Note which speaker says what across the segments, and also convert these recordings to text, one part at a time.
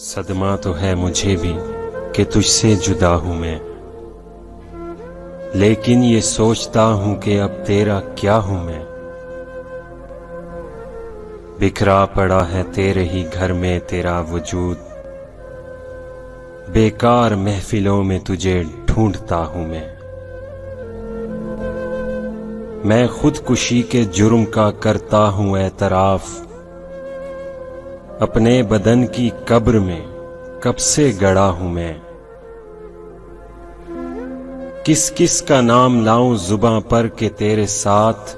Speaker 1: صدمہ تو ہے مجھے بھی کہ تجھ سے جدا ہوں میں، لیکن یہ سوچتا ہوں کہ اب تیرا کیا ہوں میں۔ بکھرا پڑا ہے تیرے ہی گھر میں تیرا وجود، بیکار محفلوں میں تجھے ڈھونڈتا ہوں میں خودکشی کے جرم کا کرتا ہوں اعتراف، اپنے بدن کی قبر میں کب سے گڑا ہوں میں۔ کس کس کا نام لاؤں زباں پر کہ تیرے ساتھ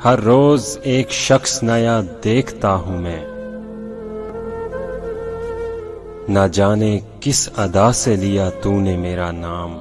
Speaker 1: ہر روز ایک شخص نیا دیکھتا ہوں میں۔ نہ جانے کس ادا سے لیا تو نے میرا نام،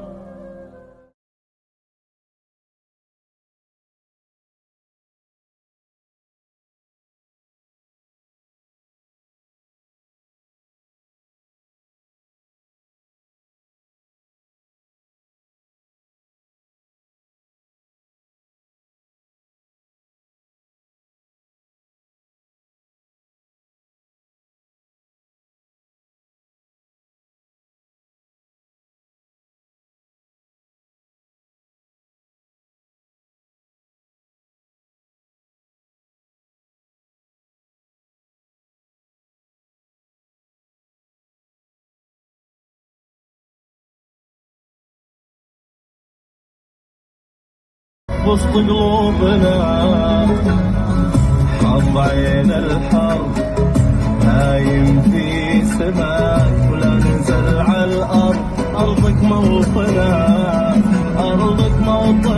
Speaker 2: وسط قلوبنا حظ عين الحرب نايم في سماك ولا نزل على الأرض. أرضك موطنا، أرضك موطنا.